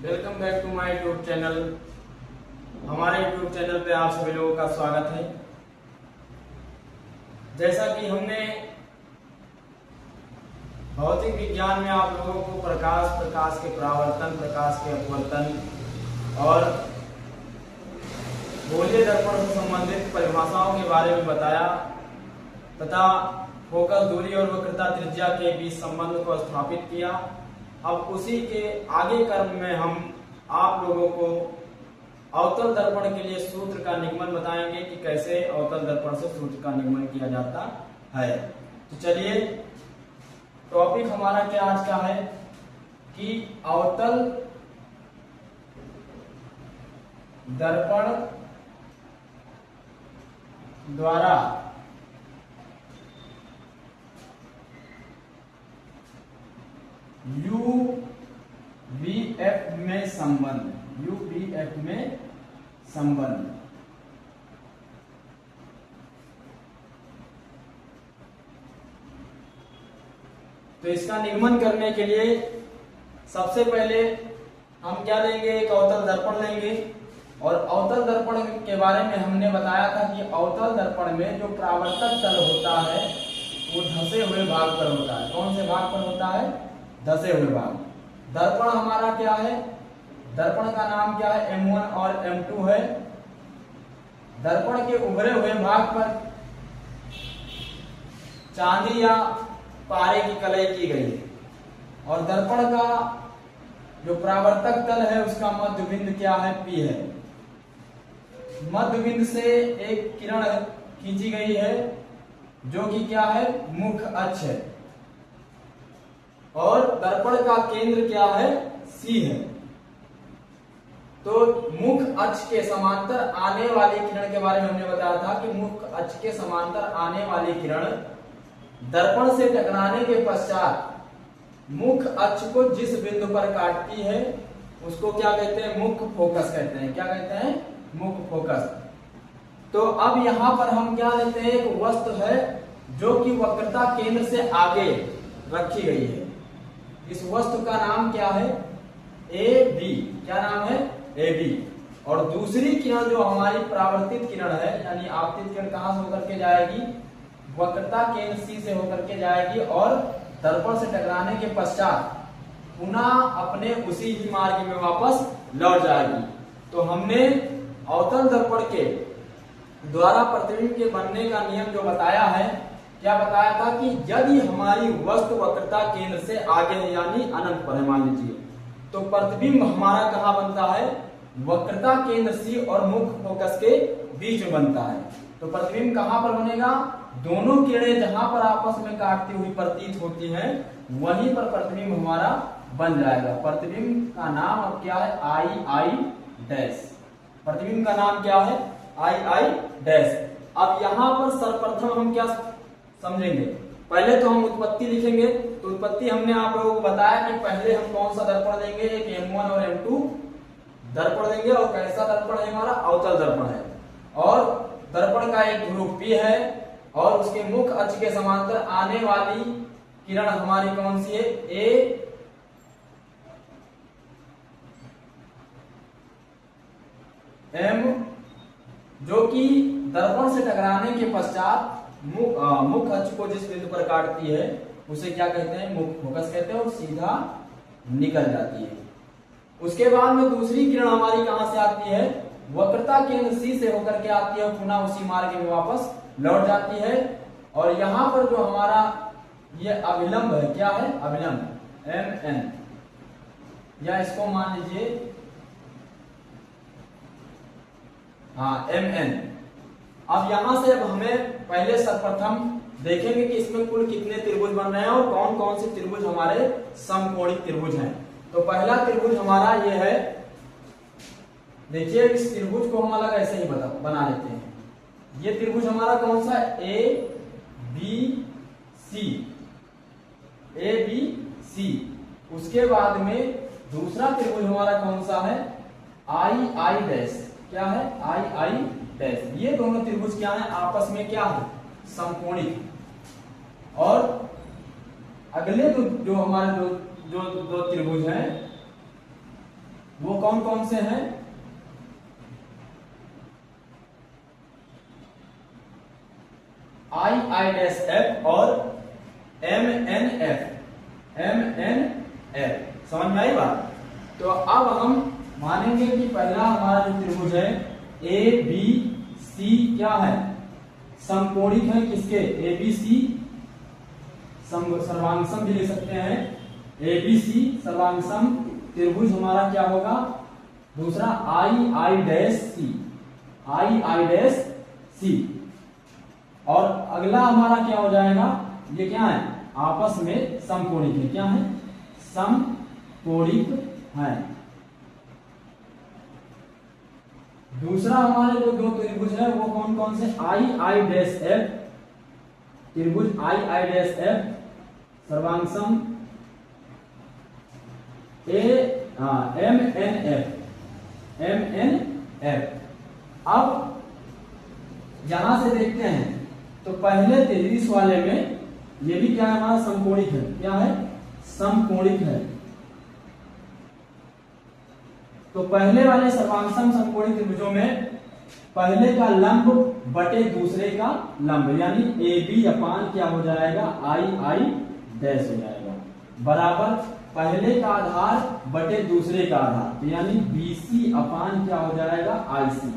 Welcome back to my YouTube channel. हमारे YouTube channel पे आप सभी लोगों का स्वागत है। जैसा कि हमने भौतिक विज्ञान में आप लोगों को प्रकाश के परावर्तन, प्रकाश के अपवर्तन और गोलीय दर्पण से संबंधित परिभाषाओं के बारे में बताया तथा फोकस दूरी और वक्रता त्रिज्या के बीच संबंध को स्थापित किया। अब उसी के आगे क्रम में हम आप लोगों को अवतल दर्पण के लिए सूत्र का निगमन बताएंगे कि कैसे अवतल दर्पण से सूत्र का निगमन किया जाता है। तो चलिए, टॉपिक हमारा क्या आज का है कि अवतल दर्पण द्वारा UVF में संबंध, UVF में संबंध। तो इसका निगमन करने के लिए सबसे पहले हम क्या लेंगे, एक अवतल दर्पण लेंगे। और अवतल दर्पण के बारे में हमने बताया था कि अवतल दर्पण में जो परावर्तक तल होता है वो धसे हुए भाग पर होता है। कौन से भाग पर होता है? धसे हुए भाग। दर्पण हमारा क्या है? दर्पण का नाम क्या है? M1 और M2 है। दर्पण के उभरे हुए भाग पर चांदी या पारे की कलई की गई है और दर्पण का जो परावर्तक तल है उसका मध्य बिंदु क्या है? P है। मध्य बिंदु से एक किरण खींची गई है जो कि क्या है? मुख्य अक्ष है। और दर्पण का केंद्र क्या है? C है। तो मुख्य अक्ष के समांतर आने वाली किरण के बारे में हमने बताया था कि मुख्य अक्ष के समांतर आने वाली किरण दर्पण से टकराने के पश्चात मुख्य अक्ष को जिस बिंदु पर काटती है उसको क्या कहते हैं? मुख्य फोकस कहते हैं। क्या कहते हैं? मुख्य फोकस। तो अब यहां पर हम क्या लेते हैं? एक वस्तु है जो कि वक्रता केंद्र से आगे रखी गई है। इस वस्तु का नाम क्या है? AB। क्या नाम है? AB। और दूसरी किरण जो हमारी परावर्तित किरण है, यानी आपतित किरण कहां से होकर के जाएगी? वक्रता केंद्र C से होकर के जाएगी और दर्पण से टकराने के पश्चात पुनः अपने उसी ही मार्ग में वापस लौट जाएगी। तो हमने अवतल दर्पण के द्वारा प्रतिबिंब के बनने का नियम जो बताया है, क्या बताया था कि यदि हमारी वस्तु वक्रता केंद्र से आगे है यानी अनंत पर है मान लीजिए, तो प्रतिबिंब हमारा कहां बनता है? वक्रता केंद्र C और मुख्य फोकस के बीच में बनता है। तो प्रतिबिंब कहां पर बनेगा? दोनों किरणें जहां पर आपस में काटती हुई प्रतीत होती हैं वहीं पर प्रतिबिंब हमारा बन जाएगा। प्रतिबिंब का नाम अब क्या है? II'। प्रतिबिंब का नाम क्या है? II'। अब यहां पर सर्वप्रथम हम क्या समझेंगे? पहले तो हम उत्पत्ति लिखेंगे। तो उत्पत्ति हमने आप लोगों को बताया कि पहले हम कौन सा दर्पण लेंगे? एक M1 और M2 दर्पण लेंगे। और कैसा दर्पण है हमारा? अवतल दर्पण है। और दर्पण का एक ध्रुव P है और उसके मुख्य अक्ष के समांतर आने वाली किरण हमारी कौन सी है? A M, जो कि दर्पण से टकराने के पश्चात मुख्य अक्ष को जिस बिंदु पर काटती है उसे क्या कहते हैं? मुख्य फोकस कहते हैं और सीधा निकल जाती है। उसके बाद में दूसरी किरण हमारी कहां से आती है? वक्रता केंद्र C से होकर के आती है और पुनः उसी मार्ग में वापस लौट जाती है। और यहां पर जो हमारा ये अविलंब है, क्या है? अविलंब MN, या इसको मान लीजिए MN। अब यहां से अब हमें पहले सर्वप्रथम देखेंगे कि इसमें कुल कितने त्रिभुज बन रहे हैं और कौन कौन से त्रिभुज हमारे समकोणिक त्रिभुज हैं। तो पहला त्रिभुज हमारा ये है। देखिए, इस त्रिभुज को हम अलग ऐसे ही बना लेते हैं। ये त्रिभुज हमारा कौन सा है? ABC। उसके बाद में दूसरा त्रिभुज हमारा कौन सा है? II'। क्या है? II'। ये दोनों त्रिभुज क्या है? आपस में क्या है? समकोणिक। और अगले जो हमारे दो त्रिभुज हैं वो कौन कौन से हैं? आई डैश एफ और एम एन एफ। समझ में आई बात? तो अब हम मानेंगे कि पहला हमारा जो त्रिभुज है ए बी सी क्या है? समकोणिक है। किसके? ए बी सी सर्वांगसम भी ले सकते हैं। ए बी सी सर्वांगसम त्रिभुज हमारा क्या होगा? दूसरा आई डैश सी। और अगला हमारा क्या हो जाएगा? ये क्या है? आपस में समकोणिक है। क्या है? समकोणिक है। दूसरा हमारे जो दो त्रिभुज है वो कौन कौन से? आई डैश एफ त्रिभुज आई डैश एफ सर्वांगसम एम एन एफ। अब यहां से देखते हैं तो पहले तेईस वाले में ये भी क्या है? हमारा समकोणिक है। क्या है? समकोणिक है। तो पहले वाले सर्वांगसम समकोणिक त्रिभुजों में पहले का लंब बटे दूसरे का लंब यानी ए बी अपान क्या हो जाएगा? आई डैश हो जाएगा बराबर पहले का आधार बटे दूसरे का आधार तो यानी बीसी अपान क्या हो जाएगा? आई सी।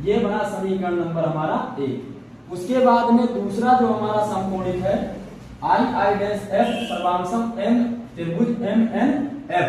ये बना समीकरण नंबर हमारा 1। उसके बाद में दूसरा जो हमारा समकोणिक है आई डैश एफ सर्वांगसम एम त्रिभुज एम एन एफ।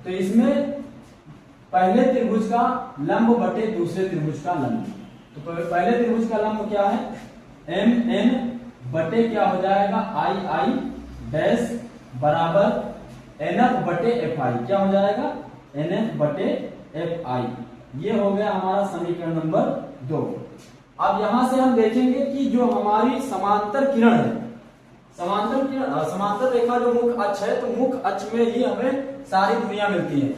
तो इसमें पहले त्रिभुज का लंब बटे दूसरे त्रिभुज का लंब। तो पहले त्रिभुज का लंब क्या है? एम एन बटे क्या हो जाएगा? आई डैश बराबर एन एफ बटे एफ आई। क्या हो जाएगा? एन एफ बटे एफ आई। ये हो गया हमारा समीकरण नंबर 2। अब यहां से हम देखेंगे कि जो हमारी समांतर किरण है, समांतर रेखा जो मुख्य अक्ष है, तो मुख्य अक्ष में ही हमें सारी दूरियां मिलती हैं।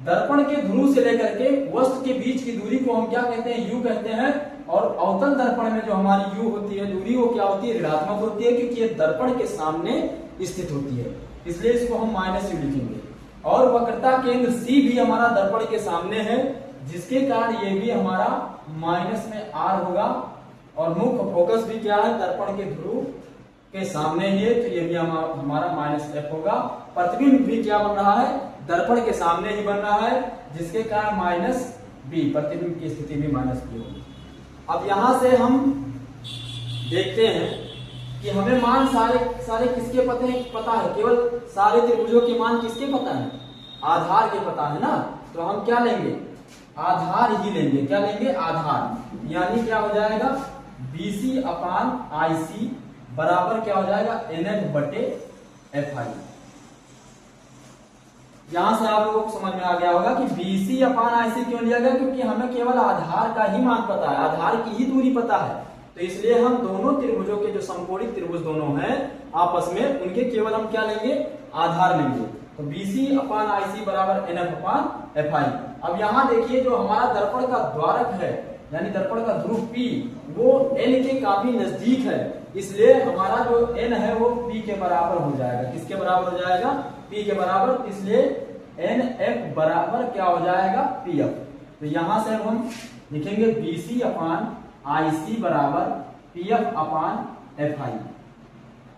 दर्पण के ध्रुव से लेकर के वस्तु के बीच की दूरी को हम क्या कहते हैं? यू कहते हैं। और अवतल दर्पण में जो हमारी यू होती है दूरी, वो क्या होती है? ऋणात्मक होती है, क्योंकि ये दर्पण के सामने स्थित होती है, इसलिए इसको हम माइनस यू लिखेंगे। और वक्रता केंद्र सी भी हमारा दर्पण के सामने है, जिसके कारण ये भी हमारा माइनस में आर होगा। और मुख्य फोकस भी क्या है? दर्पण के ध्रुव के सामने ही है, तो ये भी हमारा माइनस एफ होगा। प्रतिबिंब भी क्या बन रहा है? दर्पण के सामने ही बन रहा है, जिसके कारण माइनस बी, प्रतिबिंब की स्थिति भी माइनस बी होगी। अब यहां से हम देखते हैं कि हमें मान सारे किसके पता है? केवल सारे त्रिभुजों के मान किसके पता है? आधार के पता है ना। तो हम क्या लेंगे? आधार ही लेंगे। क्या लेंगे? आधार। यानी क्या हो जाएगा? बीसी अपान आई सी बराबर क्या हो जाएगा? एन एफ बटे एफ आई। यहां से आप लोगों को समझ में आ गया होगा कि बीसी अपान आई सी क्यों लिया गया? क्योंकि हमें केवल आधार का ही मान पता है, आधार की ही दूरी पता है। तो इसलिए हम दोनों त्रिभुजों के जो समकोणिक त्रिभुज दोनों हैं आपस में, उनके केवल हम क्या लेंगे? आधार लेंगे। तो बीसी अपान आई सी बराबर एन एफ अपान एफ आई। अब यहां देखिए जो हमारा दर्पण का द्वारक है यानी दर्पण का ध्रुव P, वो N के काफी नजदीक है, इसलिए हमारा जो N है वो P के बराबर हो जाएगा। किसके बराबर हो जाएगा? P के बराबर। इसलिए NF बराबर क्या हो जाएगा? PF। तो यहां से अब हम लिखेंगे BC अपान IC बराबर PF अपान FI।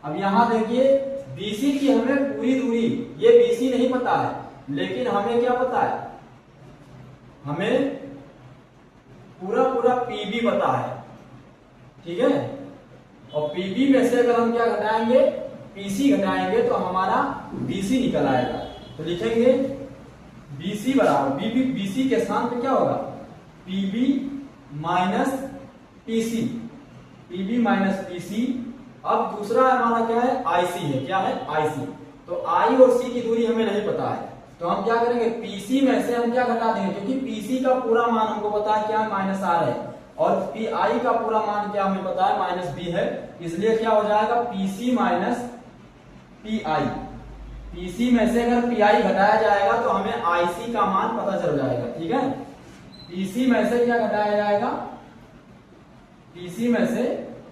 अब यहां देखिए BC की हमें पूरी दूरी, ये BC नहीं पता है, लेकिन हमें क्या पता है? हमें पूरा PB पता है, ठीक है। और PB में से अगर हम क्या घटाएंगे? PC घटाएंगे तो हमारा BC निकल आएगा। तो लिखेंगे BC बराबर BC के स्थान पे क्या होगा? PB minus PC, PB minus PC। अब दूसरा हमारा क्या है? IC है। क्या है? IC। तो I और C की दूरी हमें नहीं पता है, तो हम क्या करेंगे? PC में से हम क्या घटा देंगे? क्योंकि PC का पूरा मान हमको पता है क्या है? माइनस R है। और PI का पूरा मान क्या हमें पता है? माइनस B है। इसलिए क्या हो जाएगा? PC minus PI। PC में से अगर PI घटाया जाएगा तो हमें IC का मान पता चल जाएगा, ठीक है। PC में से क्या घटाया जाएगा? PC में से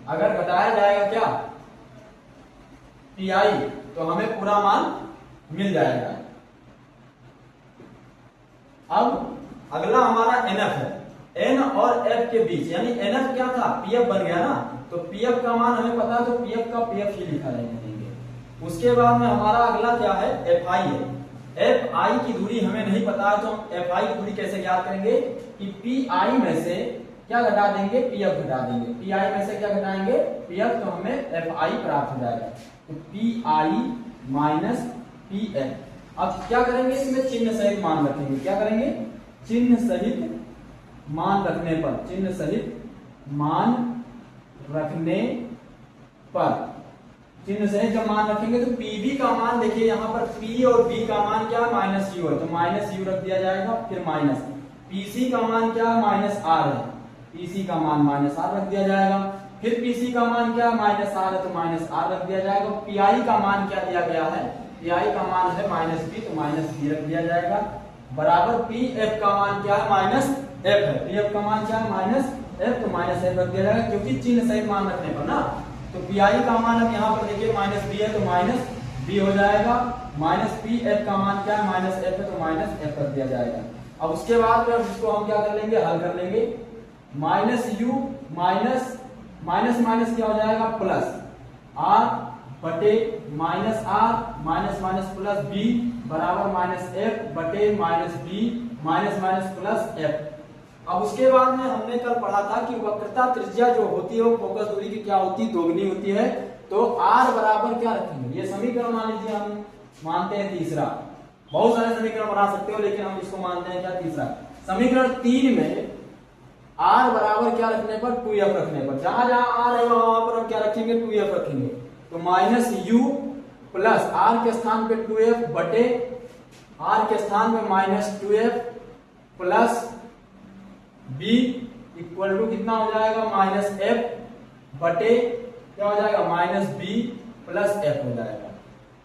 अगर घटाया जाएगा क्या? PI, तो हमें पूरा मान मिल जाएगा। अब अगला हमारा एनएफ है, एन और एफ के बीच, यानी एनएफ क्या था, पीएफ बन गया ना, तो पीएफ का मान हमें पता है, तो पीएफ का पीएफ ही लिखा रहेंगे। उसके बाद में हमारा अगला क्या है, एफ आई है। एफ आई की दूरी हमें नहीं पता है, तो हम एफ आई की दूरी कैसे ज्ञात करेंगे कि पी आई में से क्या घटा देंगे, पीएफ घटा देंगे। पी आई में से क्या घटाएंगे, पीएफ, तो हमें एफ आई प्राप्त हो जाएगा। तो P I minus P F. अब क्या करेंगे, इसमें चिन्ह सहित मान रखेंगे। क्या करेंगे, चिन्ह सहित मान रखने पर, चिन्ह सहित मान रखने पर, चिन्ह सहित जब मान रखेंगे तो पीबी का मान देखिए यहाँ पर पी और बी का मान क्या है, माइनस यू है, तो माइनस यू रख दिया जाएगा। फिर माइनस पीसी का मान क्या है, माइनस आर है, पीसी का मान माइनस आर रख दिया जाएगा। फिर पीसी का मान क्या है, माइनस आर है, तो माइनस आर रख दिया जाएगा। पीआई का मान क्या दिया गया है, पीआई का मान है माइनस बी, तो माइनस बी रख दिया जाएगा। बराबर पी एफ का मान क्या है, माइनस एफ है, पी एफ का मान क्या है, माइनस एफ, तो माइनस एफ रख दिया जाएगा, क्योंकि चिन्ह सहित मान रखने पर ना। तो पी आई का मान अब यहाँ पर देखिए माइनस बी है, तो माइनस बी हो जाएगा। माइनस पी एफ का मान क्या है, माइनस एफ है, तो माइनस एफ रख दिया जाएगा। अब उसके बाद में इसको हम क्या कर लेंगे, हल कर लेंगे। Minus U minus minus minus क्या हो जाएगा, प्लस आर बटे minus R, minus minus plus B बराबर माइनस एफ बटे minus B minus minus plus F. अब उसके बाद में हमने कल पढ़ा था कि वक्रता त्रिज्या जो होती है वो फोकस दूरी की क्या होती है, दोगुनी होती है। तो आर बराबर क्या रखेंगे, ये समीकरण मान लीजिए हम मानते हैं तीसरा, बहुत सारे समीकरण बना सकते हो, लेकिन हम इसको मानते हैं क्या, तीसरा। समीकरण 3 में आर बराबर क्या रखने पर, 2f रखने पर, जहां जहां आर है वहां पर हम क्या रखेंगे, 2f रखेंगे। तो माइनस यू प्लस आर के स्थान पे 2f बटे आर के स्थान पे minus 2f plus B equal to कितना हो जाएगा, माइनस एफ बटे क्या हो जाएगा, माइनस बी प्लस एफ हो जाएगा।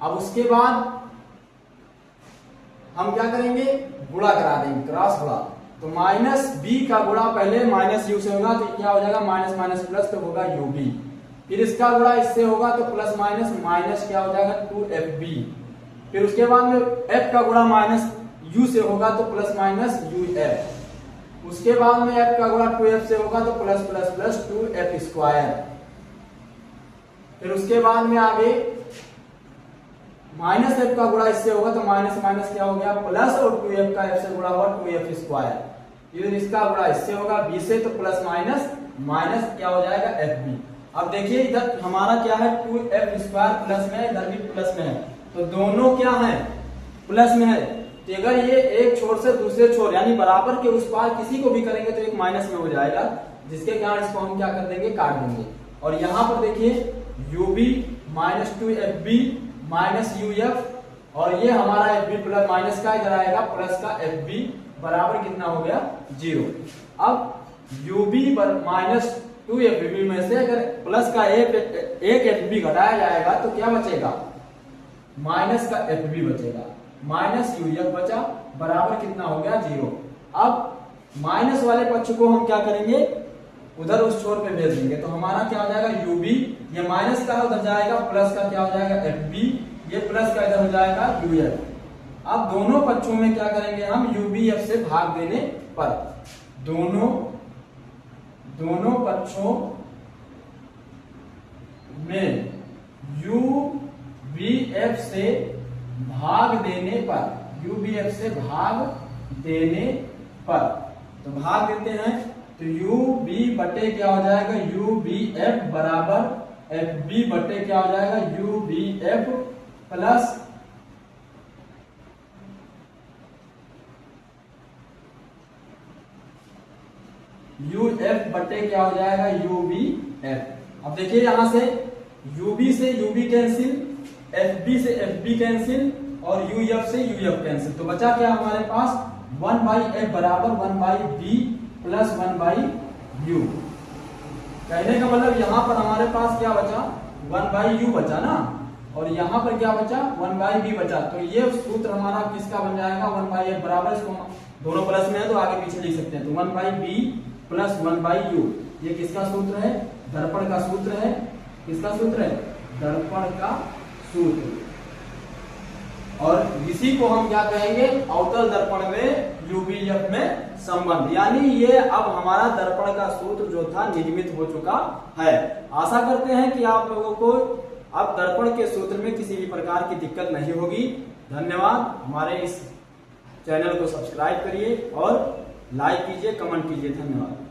अब उसके बाद हम क्या करेंगे, गुणा करा देंगे, क्रॉस गुणा। तो माइनस बी का गुणा पहले माइनस यू से होगा, तो क्या हो जाएगा, माइनस माइनस प्लस, तो होगा यू बी। फिर इसका गुणा इससे होगा, तो प्लस माइनस माइनस क्या हो जाएगा, 2fb। फिर उसके बाद में f का गुणा माइनस u से होगा, तो प्लस माइनस uf। उसके बाद में f का गुणा 2f से होगा, तो plus plus plus 2f square. फिर उसके बाद में आगे माइनस f का गुणा इससे होगा, तो माइनस माइनस क्या हो गया, प्लस, और 2f का f से गुणा हुआ 2f स्क्वायर। फिर इसका गुणा इससे होगा b से, तो प्लस माइनस माइनस क्या हो जाएगा, fb। अब देखिए इधर हमारा क्या है, 2f स्क्वायर प्लस में, इधर भी प्लस में है, तो दोनों क्या है, प्लस में है। तो अगर ये एक छोर से दूसरे छोर यानी बराबर के उस पार किसी को भी करेंगे तो एक माइनस में हो जाएगा, जिसके कारण इसको हम क्या कर देंगे, काट देंगे। और यहाँ पर देखिए ub minus 2fb minus uf, और ये हमारा fb प्लस माइनस का इधर आएगा प्लस का fb बराबर कितना हो गया, 0। अब ub माइनस 2fb में से अगर प्लस का एक fb घटाया जाएगा तो क्या बचेगा, माइनस का fb बचेगा, माइनस uf बचा बराबर कितना हो गया, 0। अब माइनस वाले पक्ष को हम क्या करेंगे, उधर उस छोर पे भेज देंगे, तो हमारा क्या हो जाएगा, ub, ये माइनस का उधर जाएगा, प्लस का क्या हो जाएगा, fb, ये प्लस का इधर हो जाएगा uf। अब दोनों पक्षों में क्या करेंगे हम, ubf से भाग देने पर, दोनों पक्षों में ubf से भाग देने पर, ubf से भाग देने पर, तो भाग देते हैं, तो ub बटे क्या हो जाएगा, ubf बराबर fb बटे क्या हो जाएगा, ubf प्लस uf बटे क्या हो जाएगा, ubf। अब देखिए यहां से ub से ub कैंसिल, fb से fb कैंसिल, और uf से uf कैंसिल, तो बचा क्या हमारे पास, 1/f बराबर 1/b प्लस 1/u। कहने का मतलब यहाँ पर हमारे पास क्या बचा, 1/u बचा ना, और यहाँ पर क्या बचा, 1/b बचा। तो ये सूत्र हमारा किसका बन जाएगा, 1/f बराबर, इसको दोनों प्लस में है तो आगे पीछे लिख सकते हैं, तो 1/b प्लस 1/u। ये किसका सूत्र है, दर्पण का सूत्र है, किसका सूत्र है, दर्पण का सूत्र। और इसी को हम क्या कहेंगे, अवतल दर्पण में यूवीएफ में संबंध, यानी ये अब हमारा दर्पण का सूत्र जो था निर्मित हो चुका है। आशा करते हैं कि आप लोगों को अब दर्पण के सूत्र में किसी भी प्रकार की दिक्कत नहीं होगी। धन्यवाद। हमारे इस चैनल को सब्सक्राइब करिए और लाइक कीजिए, कमेंट कीजिए। धन्यवाद।